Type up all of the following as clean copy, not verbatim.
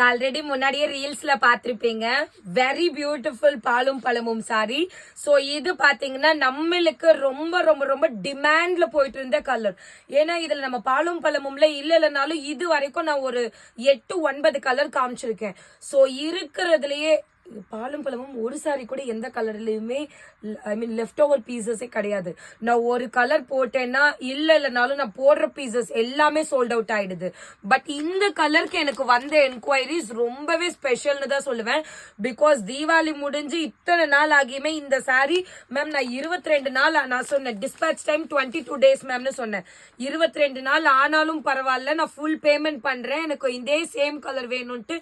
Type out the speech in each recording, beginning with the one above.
Already முன்னாடியே ரீல்ஸ்ல பாத்திருப்பீங்க. Very beautiful பாலும் பழமும் சாரி. சோ இது பாத்தீங்கன்னா நம்மளுக்கு ரொம்ப ரொம்ப ரொம்ப டிமாண்ட்ல போயிட்டு இருந்த கலர். ஏன்னா இதுல நம்ம பாலும் பழமும்ல இல்லைனாலும் இது வரைக்கும் நான் ஒரு 8-9 கலர் காமிச்சிருக்கேன். சோ இருக்கிறதுலயே பாலும் பழமும் ஒரு சாரி கூட எந்த கலர்லயுமே ஐ மீன் லெஃப்ட் ஓவர் பீசஸே கிடையாது. நான் ஒரு கலர் போட்டேன்னா இல்லைனாலும் நான் போடுற பீசஸ் எல்லாமே சோல்ட் அவுட் ஆயிடுது. பட் இந்த கலருக்கு எனக்கு வந்த என்கொயரிஸ் ரொம்பவே ஸ்பெஷல்னு தான் சொல்லுவேன். பிகாஸ் தீபாவளி முடிஞ்சு இத்தனை நாள் ஆகியுமே இந்த சாரி மேம் நான் 22 நாள் நான் சொன்னேன் டிஸ்பேச் டைம் 22 days மேம்னு சொன்னேன். 22 நாள் ஆனாலும் பரவாயில்ல, நான் ஃபுல் பேமெண்ட் பண்றேன், எனக்கு இதே சேம் கலர் வேணும்ட்டு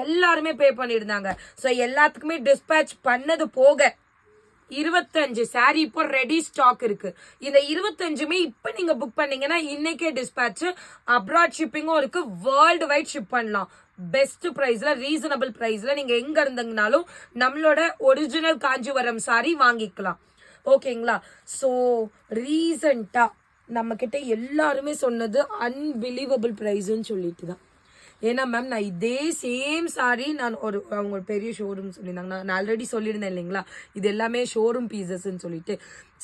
எல்லாருமே பே பண்ணிருந்தாங்க. ஸோ எல்லாத்துக்குமே டிஸ்பேச் பண்ணது போக 25 சாரி இப்போ ரெடி ஸ்டாக் இருக்கு. இந்த 25மே இப்ப நீங்க புக் பண்ணீங்கன்னா இன்னைக்கே டிஸ்பேச், அப்ராட் ஷிப்பிங்கும் இருக்கு, வேர்ல்டு வைட் ஷிப் பண்ணலாம். பெஸ்ட் பிரைஸ்ல, ரீசனபிள் பிரைஸ்ல நீங்க எங்க இருந்தீங்கனாலும் நம்மளோட ஒரிஜினல் காஞ்சிபுரம் சாரி வாங்கிக்கலாம். ஓகேங்களா? ஸோ ரீசெண்டா நம்ம கிட்ட எல்லாருமே சொன்னது அன்பிலீவபிள் பிரைஸ்ன்னு சொல்லிட்டு தான். ஏன்னா மேம் நான் இதே சேம் சாரி நான் அவங்க பெரிய ஷோரூம் சொல்லியிருந்தாங்க. நான் ஆல்ரெடி சொல்லியிருந்தேன் இல்லைங்களா, இது எல்லாமே ஷோரூம் பீசஸ்ன்னு சொல்லிட்டு.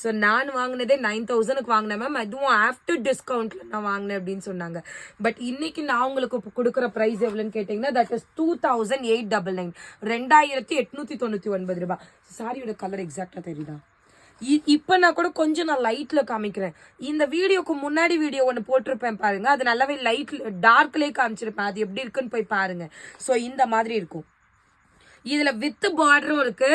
ஸோ நான் வாங்கினதே 9000க்கு வாங்கினேன் மேம், அதுவும் ஆஃப்டர் டிஸ்கவுண்ட்ல நான் வாங்கினேன் அப்படின்னு சொன்னாங்க. பட் இன்னைக்கு நான் உங்களுக்கு கொடுக்குற ப்ரைஸ் எவ்வளோன்னு கேட்டிங்கன்னா தட் இஸ் 2899, 2899 ரூபாய். சாரியோட கலர் எக்ஸாக்டா தெரியுதா? இப்ப நான் கூட கொஞ்சம் நான் லைட்ல காமிக்கிறேன். இந்த வீடியோக்கு முன்னாடி வீடியோ ஒன்று போட்டிருப்பேன் பாருங்க, அது நல்லாவே லைட்ல டார்க்லயே காமிச்சிருப்பேன். அது எப்படி இருக்குன்னு போய் பாருங்க. ஸோ இந்த மாதிரி இருக்கும். இதுல வித் பார்டரும் இருக்கு,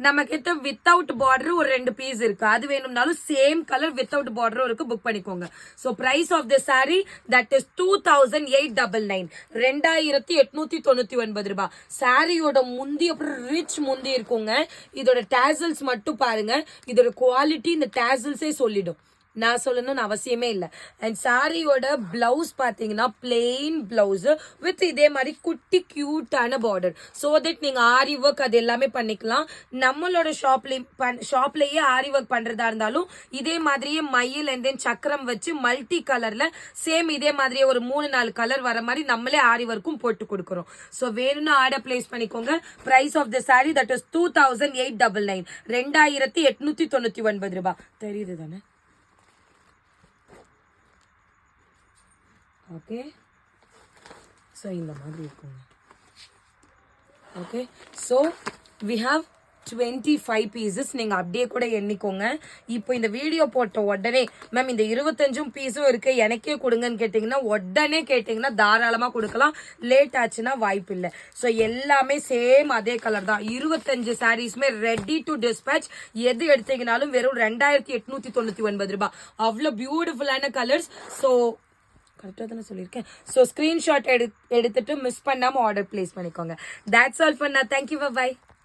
நம்ம கிட்ட வித்தவுட் பார்டர் ஒரு 2 பீஸ் இருக்கு. அது வேணும்னாலும் சேம் கலர் வித்தவுட் பார்டரும் இருக்கு, புக் பண்ணிக்கோங்க. So price of the sari that is 2899, 2899 ரூபாய். சாரியோட முந்தி அப்புறம் ரிச் முந்தி இருக்குங்க. இதோட டேசல்ஸ் மட்டும் பாருங்க, இதோட குவாலிட்டி இந்த டேசல்ஸே சொல்லிடும், நான் சொல்லணும்னு அவசியமே இல்லை. அண்ட் சாரியோட பிளவுஸ் பாத்தீங்கன்னா பிளெயின் பிளவுஸ் வித் இதே மாதிரி குட்டி கியூட்டான பார்டர். ஸோ தட் நீங்க ஆரி ஒர்க் அது எல்லாமே பண்ணிக்கலாம். நம்மளோட ஷாப்லயே ஆரி ஒர்க் பண்றதா இருந்தாலும் இதே மாதிரியே மயில் அண்ட் தென் சக்கரம் வச்சு மல்டி கலர்ல சேம் இதே மாதிரியே ஒரு 3-4 கலர் வர மாதிரி நம்மளே ஆரி ஒர்க்கும் போட்டு கொடுக்குறோம். ஸோ வேணும்னு ஆர்டர் பிளேஸ் பண்ணிக்கோங்க. Price of the sari that is 2899, 2899 ரூபாய். தெரியுது தானே? ஓகே, ஸோ இந்த மாதிரி இருக்குங்க. Okay, so we have 25 pieces. நீங்கள் அப்படியே கூட எண்ணிக்கோங்க. இப்போ இந்த வீடியோ போட்ட உடனே மேம் இந்த 25 பீஸும் இருக்கு எனக்கே கொடுங்கன்னு கேட்டிங்கன்னா உடனே கேட்டிங்கன்னா தாராளமாக கொடுக்கலாம். லேட் ஆச்சுன்னா வாய்ப்பு இல்லை. ஸோ எல்லாமே சேம் அதே கலர் தான். 25 சாரீஸ்மே ரெடி டு டிஸ்பேச். எது எடுத்தீங்கனாலும் வெறும் 2899 ரூபாய். அவ்வளோ பியூட்டிஃபுல்லான கலர்ஸ். ஸோ கரெக்டாக தானே சொல்லியிருக்கேன். ஸோ ஸ்க்ரீன்ஷாட் எடுத்துட்டு மிஸ் பண்ணாமல் ஆர்டர் பிளேஸ் பண்ணிக்கோங்க. That's all for now. Thank you, by.